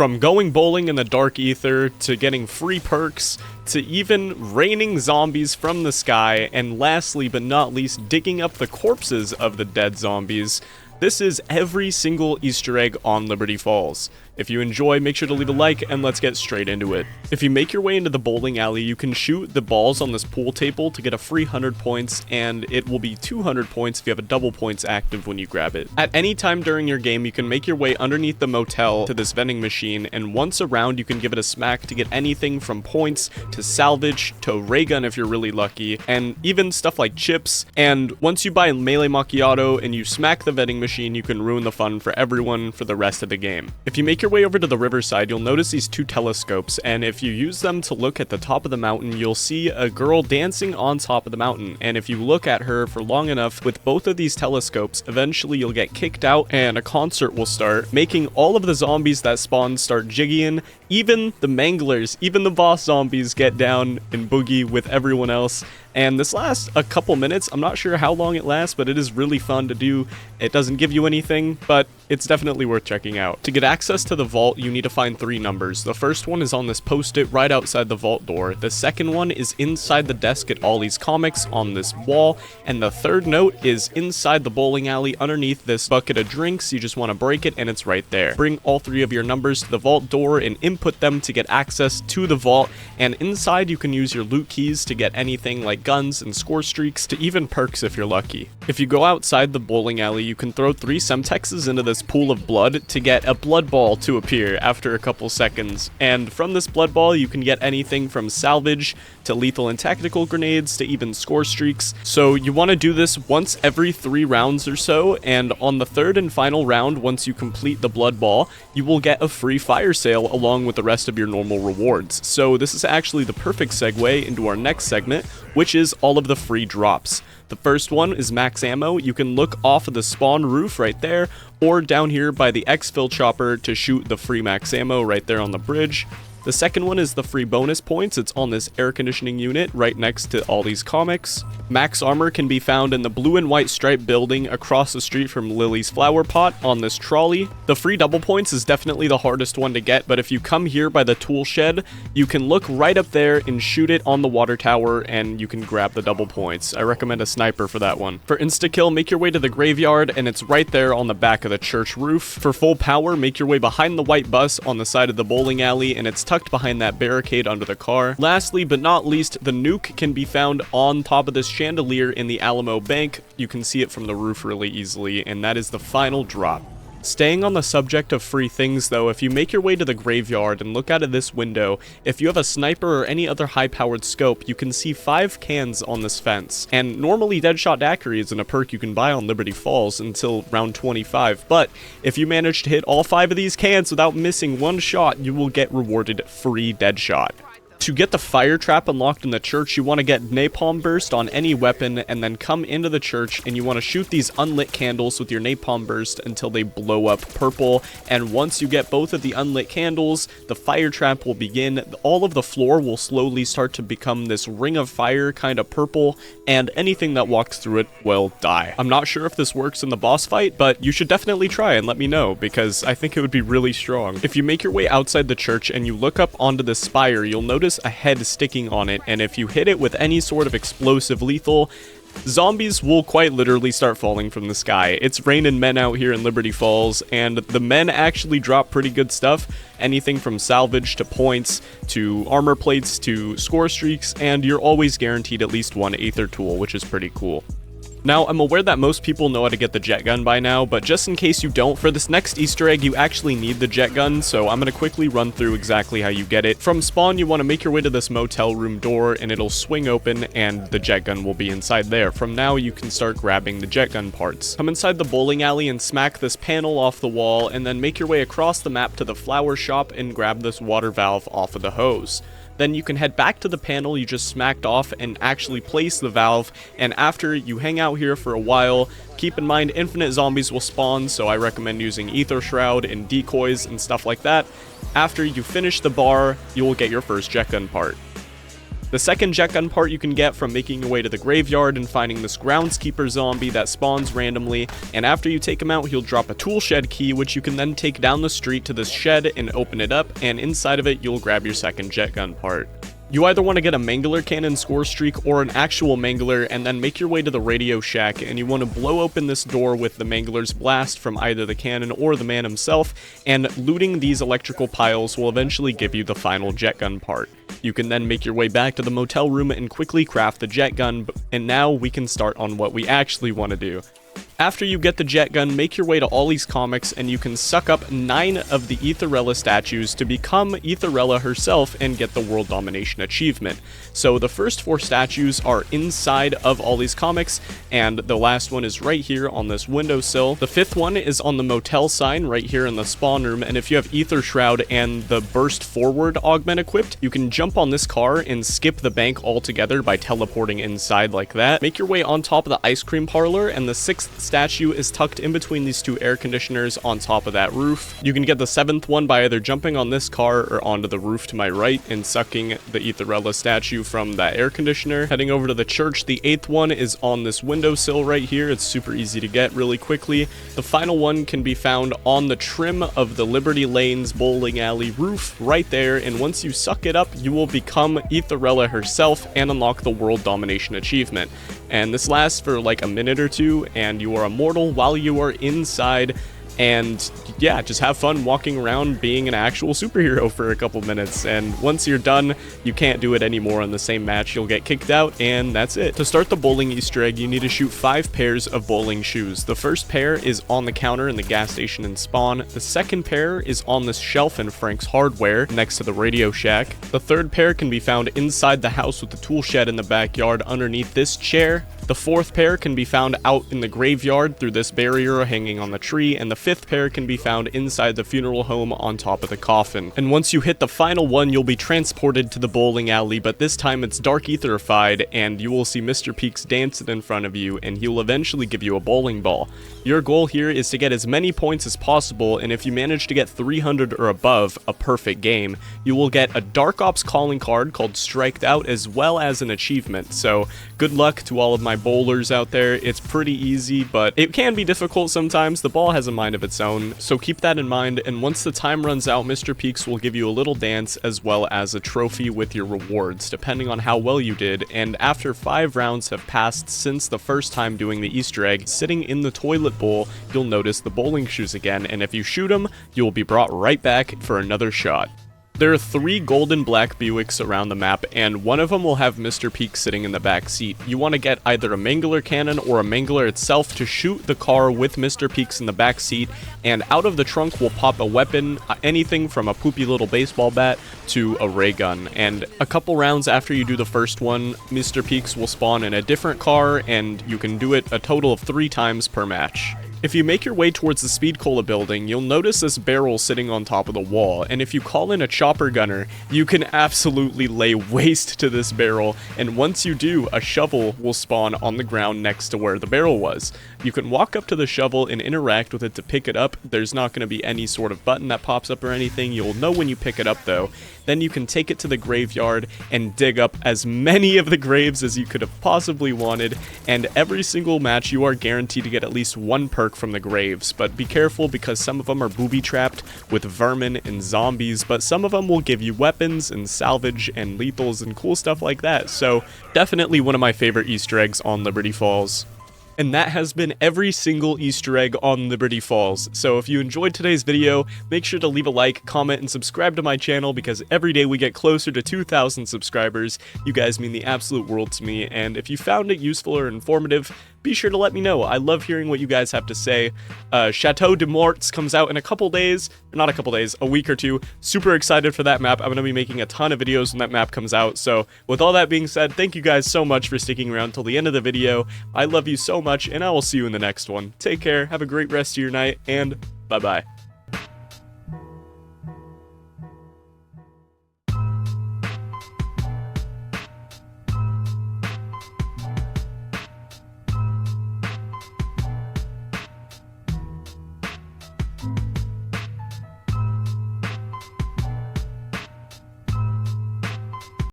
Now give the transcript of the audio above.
From going bowling in the dark ether, to getting free perks, to even raining zombies from the sky, and lastly but not least, digging up the corpses of the dead zombies. This is every single Easter egg on Liberty Falls. If you enjoy, make sure to leave a like, and let's get straight into it. If you make your way into the bowling alley, you can shoot the balls on this pool table to get a free 100 points, and it will be 200 points if you have a double points active when you grab it. At any time during your game, you can make your way underneath the motel to this vending machine, and once around, you can give it a smack to get anything from points to salvage to a ray gun if you're really lucky, and even stuff like chips. And once you buy a melee macchiato and you smack the vending machine, you can ruin the fun for everyone for the rest of the game. If you make your way over to the riverside, you'll notice these two telescopes, and if you use them to look at the top of the mountain, you'll see a girl dancing on top of the mountain. And if you look at her for long enough with both of these telescopes, eventually you'll get kicked out and a concert will start, making all of the zombies that spawn start jigging. Even the manglers, even the boss zombies get down and boogie with everyone else. And this lasts a couple minutes. I'm not sure how long it lasts, but it is really fun to do. It doesn't give you anything, but it's definitely worth checking out. To get access to the vault, you need to find 3 numbers. The first one is on this post-it right outside the vault door. The second one is inside the desk at Ollie's Comics on this wall. And the third note is inside the bowling alley underneath this bucket of drinks. You just want to break it and it's right there. Bring all 3 of your numbers to the vault door and input them to get access to the vault. And inside you can use your loot keys to get anything like guns and score streaks to even perks if you're lucky. If you go outside the bowling alley, you can throw 3 semtexes into this pool of blood to get a blood ball to appear after a couple seconds. And from this blood ball, you can get anything from salvage to lethal and tactical grenades to even score streaks. So you want to do this once every 3 rounds or so, and on the 3rd and final round, once you complete the blood ball, you will get a free fire sale along with the rest of your normal rewards. So this is actually the perfect segue into our next segment, which is all of the free drops. The first one is max ammo. You can look off of the spawn roof right there, or down here by the exfil chopper to shoot the free max ammo right there on the bridge. The second one is the free bonus points. It's on this air conditioning unit right next to Ollie's Comics. Max armor can be found in the blue and white striped building across the street from Lily's flower pot on this trolley. The free double points is definitely the hardest one to get, but if you come here by the tool shed, you can look right up there and shoot it on the water tower and you can grab the double points. I recommend a sniper for that one. For insta-kill, make your way to the graveyard and it's right there on the back of the church roof. For full power, make your way behind the white bus on the side of the bowling alley and it's tucked behind that barricade under the car. Lastly but not least, the nuke can be found on top of this chandelier in the Alamo Bank. You can see it from the roof really easily, and that is the final drop. Staying on the subject of free things though, if you make your way to the graveyard and look out of this window, if you have a sniper or any other high-powered scope, you can see 5 cans on this fence. And normally Deadshot Daquiri isn't a perk you can buy on Liberty Falls until round 25, but if you manage to hit all 5 of these cans without missing one shot, you will get rewarded free Deadshot. To get the fire trap unlocked in the church, you want to get napalm burst on any weapon and then come into the church and you want to shoot these unlit candles with your napalm burst until they blow up purple. And once you get both of the unlit candles, the fire trap will begin. All of the floor will slowly start to become this ring of fire kind of purple, and anything that walks through it will die. I'm not sure if this works in the boss fight, but you should definitely try and let me know because I think it would be really strong. If you make your way outside the church and you look up onto the spire, you'll notice a head sticking on it, and if you hit it with any sort of explosive lethal, zombies will quite literally start falling from the sky. It's raining men out here in Liberty Falls, and the men actually drop pretty good stuff. Anything from salvage to points to armor plates to score streaks, and you're always guaranteed at least 1 Aether tool, which is pretty cool. Now, I'm aware that most people know how to get the jet gun by now, but just in case you don't, for this next Easter egg, you actually need the jet gun, so I'm going to quickly run through exactly how you get it. From spawn, you want to make your way to this motel room door, and it'll swing open, and the jet gun will be inside there. From now, you can start grabbing the jet gun parts. Come inside the bowling alley and smack this panel off the wall, and then make your way across the map to the flower shop and grab this water valve off of the hose. Then you can head back to the panel you just smacked off and actually place the valve, and after you hang out here for a while, keep in mind infinite zombies will spawn, so I recommend using Ether Shroud and decoys and stuff like that. After you finish the bar, you will get your first jet gun part. The second jet gun part you can get from making your way to the graveyard and finding this groundskeeper zombie that spawns randomly, and after you take him out, he'll drop a tool shed key, which you can then take down the street to this shed and open it up, and inside of it you'll grab your second jet gun part. You either want to get a Mangler Cannon score streak or an actual Mangler and then make your way to the Radio Shack, and you want to blow open this door with the Mangler's blast from either the cannon or the man himself, and looting these electrical piles will eventually give you the final jet gun part. You can then make your way back to the motel room and quickly craft the jet gun, and now we can start on what we actually want to do. After you get the jet gun, make your way to Ollie's Comics and you can suck up 9 of the Aetherella statues to become Aetherella herself and get the World Domination achievement. So the first 4 statues are inside of Ollie's Comics, and the last one is right here on this windowsill. The 5th one is on the motel sign right here in the spawn room, and if you have Aether Shroud and the Burst Forward augment equipped, you can jump on this car and skip the bank altogether by teleporting inside like that. Make your way on top of the ice cream parlor, and the 6th statue is tucked in between these 2 air conditioners on top of that roof. You can get the 7th one by either jumping on this car or onto the roof to my right and sucking the Aetherella statue from that air conditioner. Heading over to the church, the 8th one is on this windowsill right here. It's super easy to get really quickly. The final one can be found on the trim of the Liberty Lanes bowling alley roof right there, and once you suck it up, you will become Aetherella herself and unlock the World Domination achievement. And this lasts for like a minute or 2, and you are immortal while you are inside, and yeah, just have fun walking around being an actual superhero for a couple minutes, and once you're done, you can't do it anymore in the same match. You'll get kicked out, and that's it. To start the bowling Easter egg, you need to shoot 5 pairs of bowling shoes. The first pair is on the counter in the gas station in Spawn. The second pair is on this shelf in Frank's Hardware next to the Radio Shack. The third pair can be found inside the house with the tool shed in the backyard underneath this chair. The 4th pair can be found out in the graveyard through this barrier hanging on the tree, and the 5th pair can be found inside the funeral home on top of the coffin. And once you hit the final one, you'll be transported to the bowling alley, but this time it's dark etherified, and you will see Mr. Peaks dancing in front of you, and he will eventually give you a bowling ball. Your goal here is to get as many points as possible, and if you manage to get 300 or above, a perfect game, you will get a Dark Ops calling card called Striked Out as well as an achievement. So good luck to all of my bowlers out there. It's pretty easy, but it can be difficult sometimes. The ball has a mind of its own, so keep that in mind, and once the time runs out, Mr. Peaks will give you a little dance as well as a trophy with your rewards, depending on how well you did. And after 5 rounds have passed since the first time doing the Easter egg, sitting in the toilet bowl, you'll notice the bowling shoes again, and if you shoot them, you will be brought right back for another shot. There are 3 golden black Buicks around the map, and one of them will have Mr. Peak sitting in the back seat. You want to get either a Mangler Cannon or a Mangler itself to shoot the car with Mr. Peaks in the back seat, and out of the trunk will pop a weapon, anything from a poopy little baseball bat to a ray gun. And a couple rounds after you do the first one, Mr. Peaks will spawn in a different car, and you can do it a total of 3 times per match. If you make your way towards the Speed Cola building, you'll notice this barrel sitting on top of the wall, and if you call in a chopper gunner, you can absolutely lay waste to this barrel, and once you do, a shovel will spawn on the ground next to where the barrel was. You can walk up to the shovel and interact with it to pick it up. There's not going to be any sort of button that pops up or anything. You'll know when you pick it up though. Then you can take it to the graveyard and dig up as many of the graves as you could have possibly wanted, and every single match you are guaranteed to get at least 1 perk from the graves, but be careful because some of them are booby-trapped with vermin and zombies, but some of them will give you weapons and salvage and lethals and cool stuff like that, so definitely one of my favorite Easter eggs on Liberty Falls. And that has been every single Easter egg on Liberty Falls. So if you enjoyed today's video, make sure to leave a like, comment, and subscribe to my channel because every day we get closer to 2,000 subscribers. You guys mean the absolute world to me, and if you found it useful or informative, be sure to let me know. I love hearing what you guys have to say. Chateau de Morts comes out in a couple days, not a couple days, a week or 2. Super excited for that map. I'm going to be making a ton of videos when that map comes out. So with all that being said, thank you guys so much for sticking around till the end of the video. I love you so much, and I will see you in the next one. Take care, have a great rest of your night, and bye-bye.